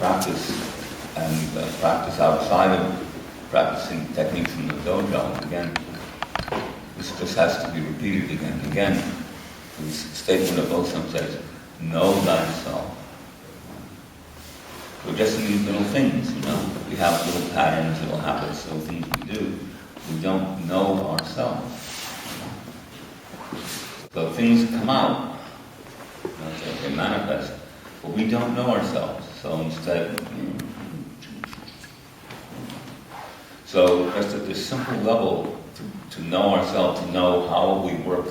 practice and practice outside of practicing techniques in the dojo. Again, this just has to be repeated again and again. This statement of O-Sensei, know thyself. So just in these little things, we have little patterns, little habits, little things we do. We don't know ourselves. So things come out, they manifest, but we don't know ourselves. So instead, so just at this simple level, to know ourselves, to know how we work,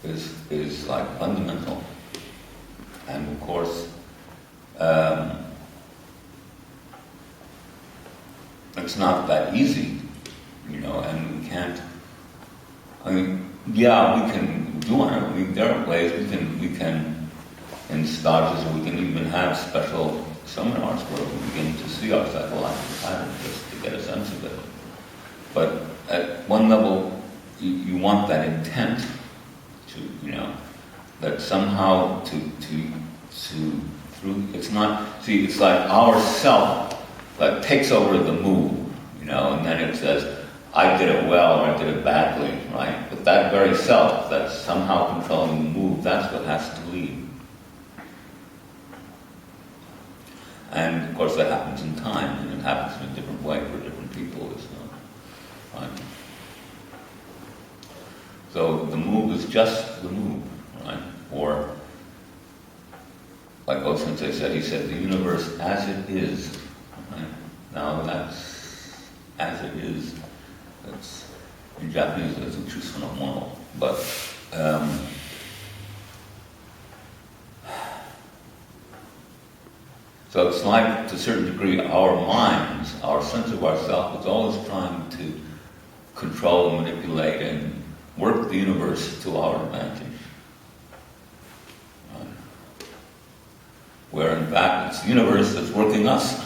is like fundamental. And of course, it's not that easy, and we can't. We can do it. There are ways we can, in stages, we can even have special seminars where we begin to see our psychological patterns just to get a sense of it. But at one level, you want that intent to, that somehow through, it's not, see, it's like our self that takes over the move, and then it says, I did it well or I did it badly, right? But that very self that's somehow controlling the move, that's what has to leave. And of course that happens in time, and it happens in a different way for different people, right? So the move is just the move, right? Or, like O-Sensei said, he said, the universe as it is, right? Now that's as it is. That's, in Japanese, it's uchusonomono, but so it's like, to a certain degree, our minds, our sense of ourself is always trying to control, manipulate, and work the universe to our advantage. Right? Where in fact it's the universe that's working us,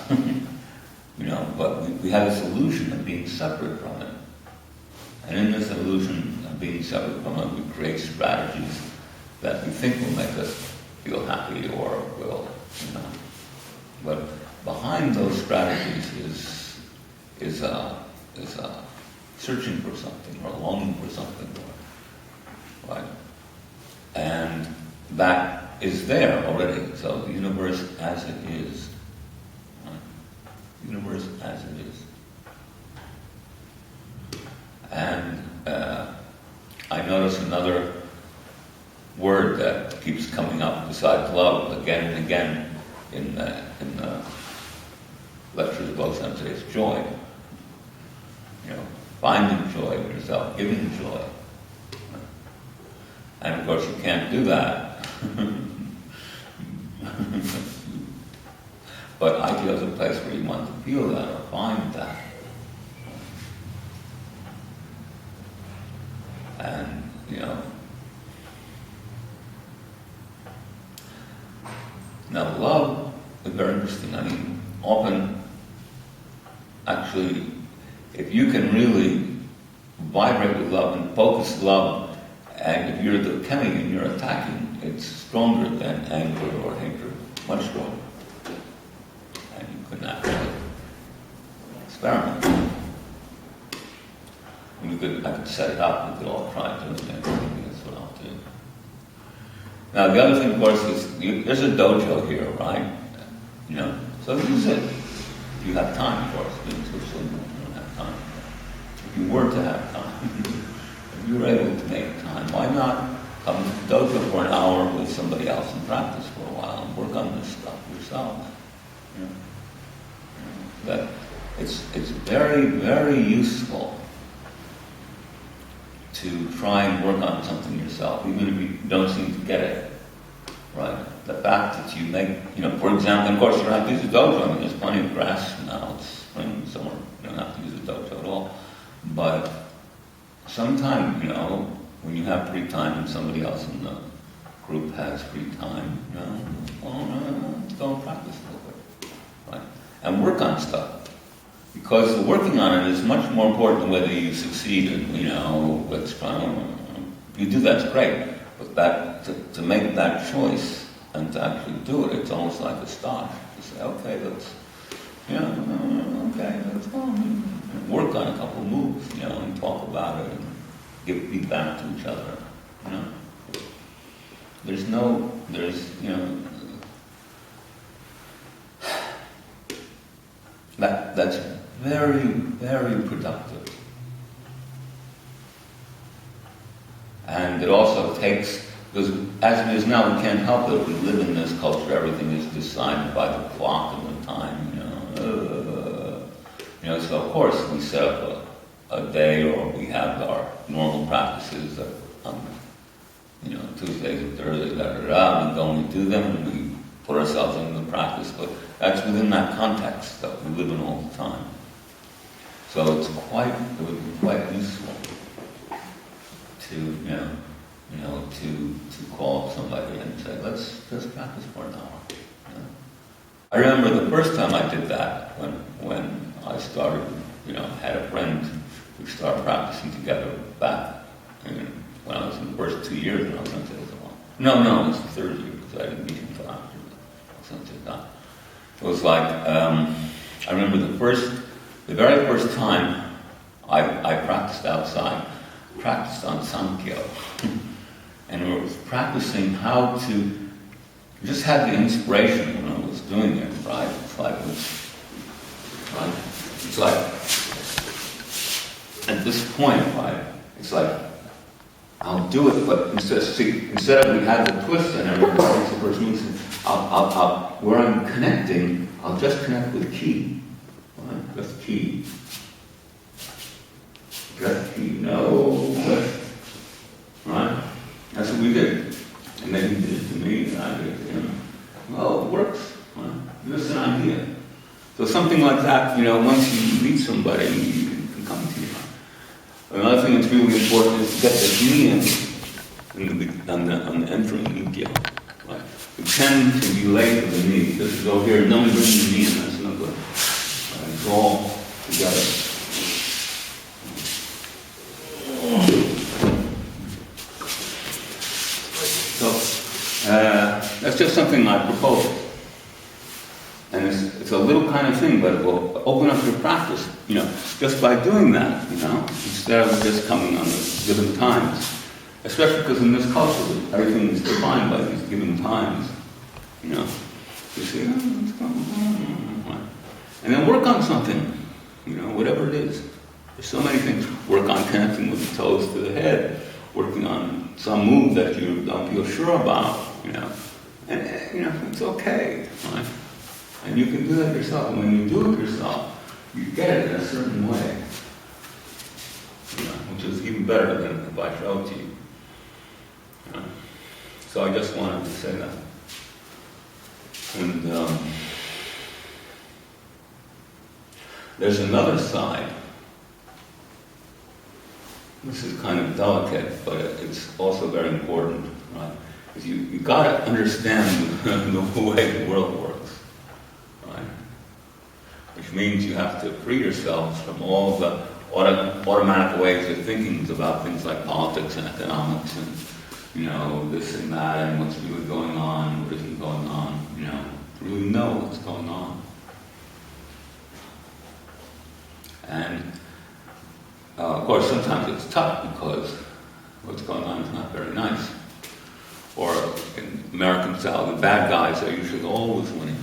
but we have this illusion of being separate from it. And in this illusion of being separate from it, we create strategies that we think will make us feel happy or will, But behind those strategies is searching for something or longing for something, right? And that is there already. So the universe as it is, right? Universe as it is. And I notice another word that keeps coming up besides love again and again in the lectures of O-Sensei is joy. Finding joy in yourself, giving joy. And of course you can't do that. But Aikido is a place where you want to feel that or find that. And, now love is very interesting. Often, actually, if you can really vibrate with love and focus love, and if you're the kemi and you're attacking, it's stronger than anger or hatred, much stronger. And you can actually experiment. I could set it up, we could all try to do it, and that's what I'll do. Now the other thing, of course, is there's a dojo here, right? So use it. If you have time, of course. You don't have time. If you were to have time, if you were able to make time, why not come to the dojo for an hour with somebody else and practice for a while and work on this stuff yourself? That it's very, very useful to try and work on something yourself, even if you don't seem to get it, right? The fact that you make, for example, of course you don't have to use a dojo. There's plenty of grass now. It's spring, summer. You don't have to use a dojo at all. But sometimes, when you have free time and somebody else in the group has free time, let's go and practice a little bit, right? And work on stuff. Because the working on it is much more important than whether you succeed and, let's try. You do, that's great. But to make that choice and to actually do it, it's almost like a start. You say, okay, let's go and work on a couple moves, and talk about it and give feedback to each other, that's very, very productive. And it also takes, because as it is now, we can't help it. We live in this culture, everything is decided by the clock and the time, so of course we set up a day, or we have our normal practices on, Tuesdays and Thursdays, we go and do them, and we put ourselves in the practice, but that's within that context that we live in all the time. So it would be quite useful to call somebody and say, let's just practice for an hour. I remember the first time I did that, when I started, had a friend who started practicing together back when I was in the first 2 years, when I was going to say, no, it was the third year, because I didn't meet him until after that. It was like, I remember the very first time I practiced outside, practiced on Sankyo. And I was practicing how to, just had the inspiration when I was doing it, right? It's like, at this point, right, it's like, I'll do it, but instead of we had the twist and everything, the first move, where I'm connecting, I'll just connect with ki. Right? Just ki. Just ki. No. Right? That's what we did. And then he did it to me, and I did it to him. Well, it works. Right? Just an idea. So something like that, once you meet somebody, you can come to you. Another thing that's really important is to get the knee on the entering nikya. Right? We tend to be late with the knee. Just go here, and then we bring the knee in. That's no good. Right? It's all together. So that's just something I propose. And it's a little kind of thing, but it will open up your practice, just by doing that, instead of just coming on the given times. Especially because in this culture, everything is defined by these given times, You see, what's going on? And then work on something, whatever it is. There's so many things. Work on connecting with the toes to the head, working on some move that you don't feel sure about, And, it's okay, right? And you can do that yourself. And when you do it yourself, you get it in a certain way. Which is even better than if I show it to you. So I just wanted to say that. And there's another side. This is kind of delicate, but it's also very important, right? Because you got to understand the way the world works. Which means you have to free yourselves from all the automatic ways of thinking about things like politics and economics and, this and that and what's really going on, what isn't going on, to really know what's going on. And, of course, sometimes it's tough because what's going on is not very nice. Or in American style, the bad guys are usually always winning.